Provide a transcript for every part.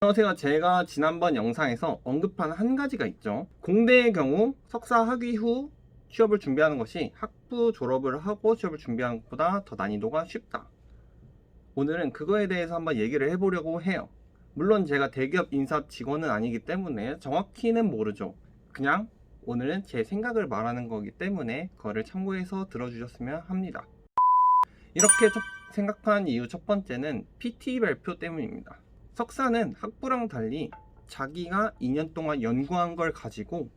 안녕하세요. 제가 지난번 영상에서 언급한 한 가지가 있죠. 공대의 경우 석사 학위 후 취업을 준비하는 것이 학부 졸업을 하고 취업을 준비하는 것보다 더 난이도가 쉽다. 오늘은 그거에 대해서 한번 얘기를 해보려고 해요. 물론 제가 대기업 인사 직원은 아니기 때문에 정확히는 모르죠. 그냥 오늘은 제 생각을 말하는 거기 때문에 그거를 참고해서 들어주셨으면 합니다. 이렇게 생각한 이유 첫 번째는 PT 발표 때문입니다. 석사는 학부랑 달리 자기가 2년 동안 연구한 걸 가지고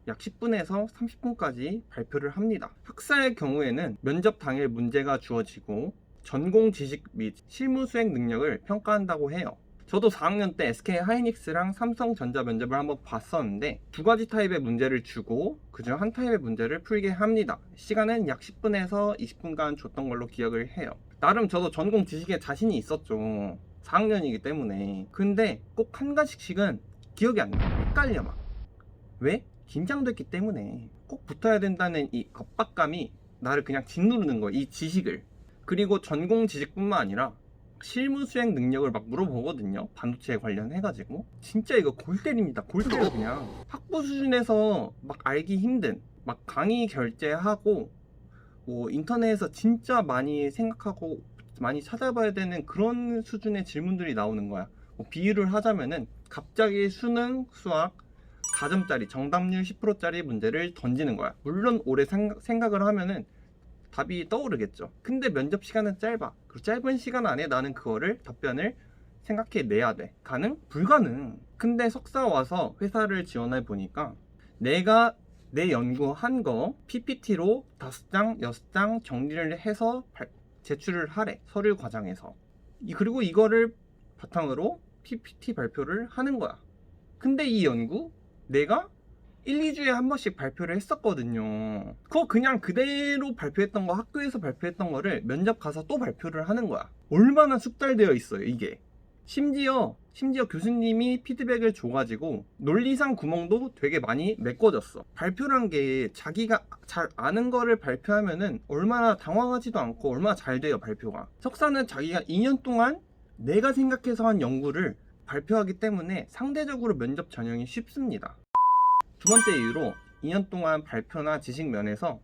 약 10분에서 30분까지 발표를 합니다. 학사의 경우에는 면접 당일 문제가 주어지고 전공 지식 및 실무 수행 능력을 평가한다고 해요. 저도 4학년 때 SK 하이닉스랑 삼성전자 면접을 한번 봤었는데 두 가지 타입의 문제를 주고 그중 한 타입의 문제를 풀게 합니다. 시간은 약 10분에서 20분간 줬던 걸로 기억을 해요. 나름 저도 전공 지식에 자신이 있었죠. 4학년이기 때문에. 근데 꼭 한 가지씩은 기억이 안 나. 헷갈려 막. 왜? 긴장됐기 때문에. 꼭 붙어야 된다는 이 압박감이 나를 그냥 짓누르는 거야. 이 지식을. 그리고 전공 지식뿐만 아니라 실무 수행 능력을 막 물어보거든요. 반도체에 관련해가지고. 진짜 이거 골 때립니다. 골 때려 그냥. 학부 수준에서 막 알기 힘든 막 강의 결제하고 뭐 인터넷에서 진짜 많이 생각하고 많이 찾아봐야 되는 그런 수준의 질문들이 나오는 거야. 뭐 비유를 하자면은 갑자기 수능, 수학 4점짜리 정답률 10%짜리 문제를 던지는 거야. 물론 오래 생각을 하면은 답이 떠오르겠죠. 근데 면접 시간은 짧아. 그 짧은 시간 안에 나는 그거를 답변을 생각해 내야 돼. 가능? 불가능. 근데 석사 와서 회사를 지원해 보니까 내가 내 연구한 거 PPT로 5장, 6장 정리를 해서 제출을 하래. 서류 과정에서. 그리고 이거를 바탕으로 PPT 발표를 하는 거야. 근데 이 연구 내가 1, 2주에 한 번씩 발표를 했었거든요. 그거 그냥 그대로 발표했던 거, 학교에서 발표했던 거를 면접 가서 또 발표를 하는 거야. 얼마나 숙달되어 있어요, 이게. 심지어 교수님이 피드백을 줘가지고 논리상 구멍도 되게 많이 메꿔졌어. 발표란 게 자기가 잘 아는 거를 발표하면은 얼마나 당황하지도 않고 얼마나 잘 돼요, 발표가. 석사는 자기가 2년 동안 내가 생각해서 한 연구를 발표하기 때문에 상대적으로 면접 전형이 쉽습니다. 두 번째 이유로 2년 동안 발표나 지식 면에서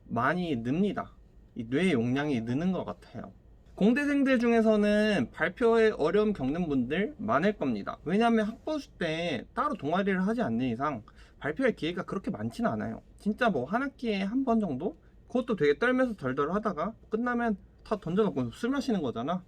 많이 늡니다. 이 뇌 용량이 느는 것 같아요. 공대생들 중에서는 발표에 어려움 겪는 분들 많을 겁니다. 왜냐하면 학부수 때 따로 동아리를 하지 않는 이상 발표할 기회가 그렇게 많지는 않아요. 진짜 뭐 한 학기에 한 번 정도? 그것도 되게 떨면서 덜덜 하다가 끝나면 다 던져놓고 술 마시는 거잖아.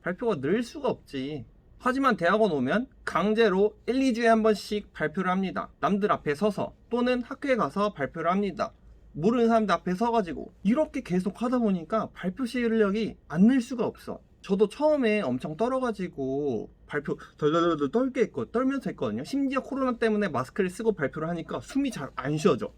발표가 늘 수가 없지. 하지만 대학원 오면 강제로 1, 2주에 한 번씩 발표를 합니다. 남들 앞에 서서 또는 학교에 가서 발표를 합니다. 모르는 사람들 앞에 서가지고 이렇게 계속 하다 보니까 발표 실력이 안 늘 수가 없어. 저도 처음에 엄청 떨어가지고 발표 덜덜덜 떨면서 했거든요. 심지어 코로나 때문에 마스크를 쓰고 발표를 하니까 숨이 잘 안 쉬어져.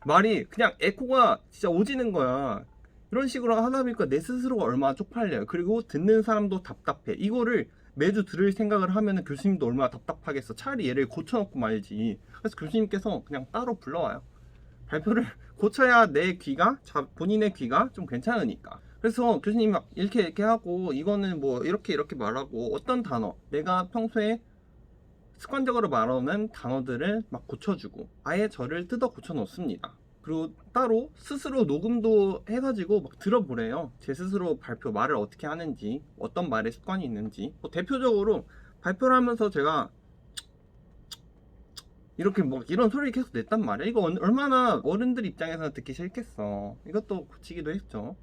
말이 그냥 에코가 진짜 오지는 거야. 이런 식으로 하다 보니까 내 스스로가 얼마나 쪽팔려요. 그리고 듣는 사람도 답답해. 이거를 매주 들을 생각을 하면 교수님도 얼마나 답답하겠어. 차라리 얘를 고쳐놓고 말지. 그래서 교수님께서 그냥 따로 불러와요. 발표를 고쳐야 내 귀가, 본인의 귀가 좀 괜찮으니까. 그래서 교수님이 막 이렇게 하고 이거는 뭐 이렇게 말하고 어떤 단어 내가 평소에 습관적으로 말하는 단어들을 막 고쳐주고 아예 저를 뜯어 고쳐 놓습니다. 그리고 따로 스스로 녹음도 해가지고 막 들어보래요. 제 스스로 발표 말을 어떻게 하는지, 어떤 말에 습관이 있는지. 뭐 대표적으로 발표를 하면서 제가 이렇게 뭐 이런 소리를 계속 냈단 말이야. 이거 얼마나 어른들 입장에서는 듣기 싫겠어. 이것도 고치기도 했죠.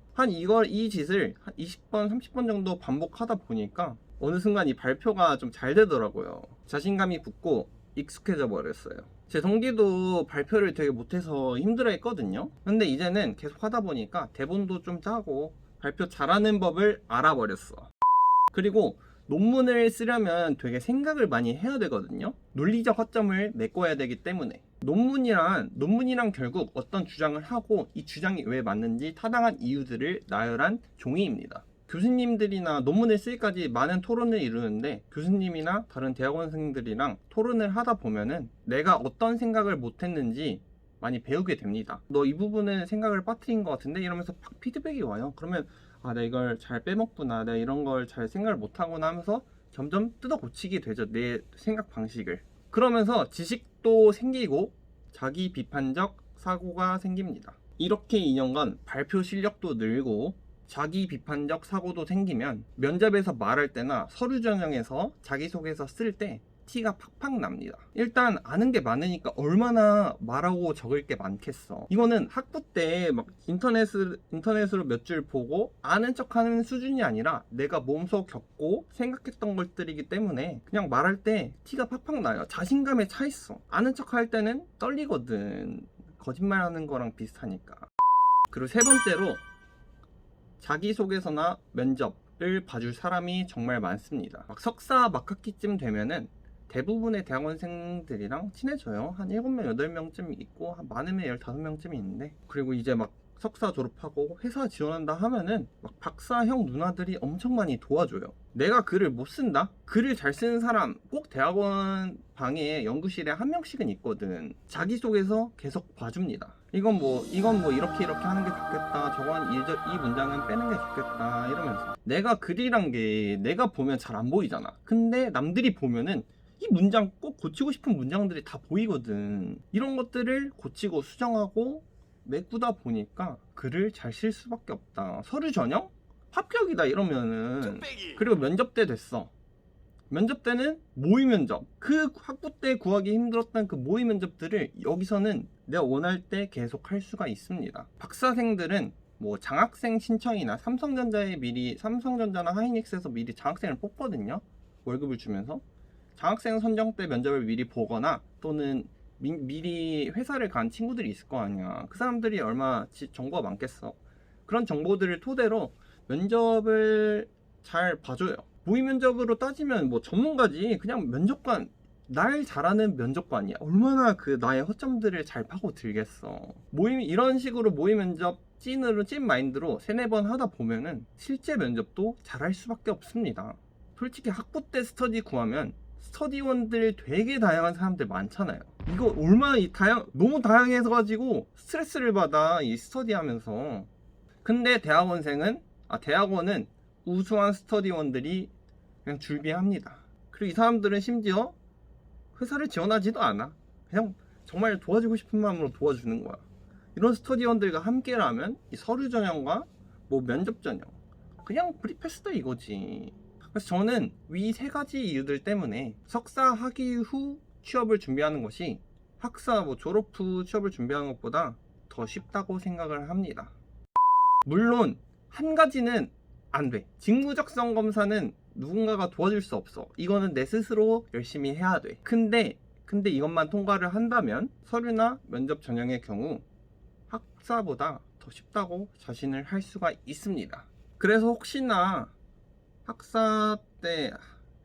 이 짓을 한 20번, 30번 정도 반복하다 보니까 어느 순간 이 발표가 좀 잘 되더라고요. 자신감이 붙고 익숙해져 버렸어요. 제 동기도 발표를 되게 못해서 힘들어 했거든요. 근데 이제는 계속 하다 보니까 대본도 좀 짜고 발표 잘하는 법을 알아버렸어. 그리고 논문을 쓰려면 되게 생각을 많이 해야 되거든요. 논리적 허점을 메꿔야 되기 때문에 논문이랑 결국 어떤 주장을 하고 이 주장이 왜 맞는지 타당한 이유들을 나열한 종이입니다. 교수님들이나 논문을 쓰기까지 많은 토론을 이루는데 교수님이나 다른 대학원생들이랑 토론을 하다 보면은 내가 어떤 생각을 못했는지 많이 배우게 됩니다. 너 이 부분은 생각을 빠뜨린 것 같은데 이러면서 피드백이 와요. 그러면 아, 내가 이걸 잘 빼먹구나, 내가 이런 걸 잘 생각을 못하구나 하면서 점점 뜯어 고치게 되죠, 내 생각 방식을. 그러면서 지식도 생기고 자기 비판적 사고가 생깁니다. 이렇게 2년간 발표 실력도 늘고 자기 비판적 사고도 생기면 면접에서 말할 때나 서류 전형에서 자기소개서 쓸 때 티가 팍팍 납니다. 일단 아는 게 많으니까 얼마나 말하고 적을 게 많겠어. 이거는 학부 때 막 인터넷으로 몇 줄 보고 아는 척하는 수준이 아니라 내가 몸소 겪고 생각했던 것들이기 때문에 그냥 말할 때 티가 팍팍 나요. 자신감에 차 있어. 아는 척할 때는 떨리거든. 거짓말하는 거랑 비슷하니까. 그리고 세 번째로 자기소개서나 면접을 봐줄 사람이 정말 많습니다. 막 석사 막학기쯤 되면은 대부분의 대학원생들이랑 친해져요. 한 7명, 8명쯤 있고 한 많으면 15명쯤 있는데, 그리고 이제 막 석사 졸업하고 회사 지원한다 하면은 막 박사형 누나들이 엄청 많이 도와줘요. 내가 글을 못 쓴다? 글을 잘 쓰는 사람 꼭 대학원 방에 연구실에 한 명씩은 있거든. 자기소개서 계속 봐줍니다. 이건 뭐 이렇게 하는 게 좋겠다, 저건 이 문장은 빼는 게 좋겠다 이러면서. 내가 글이란 게 내가 보면 잘 안 보이잖아. 근데 남들이 보면은 이 문장 꼭 고치고 싶은 문장들이 다 보이거든. 이런 것들을 고치고 수정하고 메꾸다 보니까 글을 잘 쓸 수밖에 없다. 서류 전형? 합격이다 이러면은. 그리고 면접 때 됐어. 면접 때는 모의 면접. 그 학부 때 구하기 힘들었던 그 모의 면접들을 여기서는 내가 원할 때 계속 할 수가 있습니다. 박사생들은 뭐 장학생 신청이나 삼성전자나 하이닉스에서 미리 장학생을 뽑거든요. 월급을 주면서. 장학생 선정 때 면접을 미리 보거나 또는 미리 회사를 간 친구들이 있을 거 아니야. 그 사람들이 얼마 정보가 많겠어. 그런 정보들을 토대로 면접을 잘 봐줘요. 모의 면접으로 따지면 뭐 전문가지. 그냥 면접관, 날 잘하는 면접관이야. 얼마나 그 나의 허점들을 잘 파고 들겠어. 이런 식으로 모의 면접 찐 마인드로 3-4번 하다 보면은 실제 면접도 잘할 수밖에 없습니다. 솔직히 학부 때 스터디 구하면 스터디원들 되게 다양한 사람들 많잖아요. 이거 얼마나 너무 다양해서 가지고 스트레스를 받아, 이 스터디 하면서. 근데 대학원은 우수한 스터디원들이 그냥 줄비합니다. 그리고 이 사람들은 심지어 회사를 지원하지도 않아. 그냥 정말 도와주고 싶은 마음으로 도와주는 거야. 이런 스터디원들과 함께라면 이 서류 전형과 뭐 면접 전형 그냥 브리패스다 이거지. 그래서 저는 위 3가지 이유들 때문에 석사 학위 후 취업을 준비하는 것이 학사 졸업 후 취업을 준비하는 것보다 더 쉽다고 생각을 합니다. 물론 한 가지는 안 돼. 직무적성 검사는 누군가가 도와줄 수 없어. 이거는 내 스스로 열심히 해야 돼. 근데 이것만 통과를 한다면 서류나 면접 전형의 경우 학사보다 더 쉽다고 자신을 할 수가 있습니다. 그래서 혹시나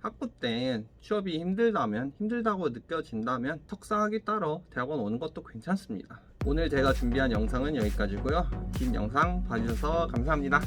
학부 때 취업이 힘들다고 느껴진다면 석사 학위 따러 대학원 오는 것도 괜찮습니다. 오늘 제가 준비한 영상은 여기까지고요. 긴 영상 봐주셔서 감사합니다.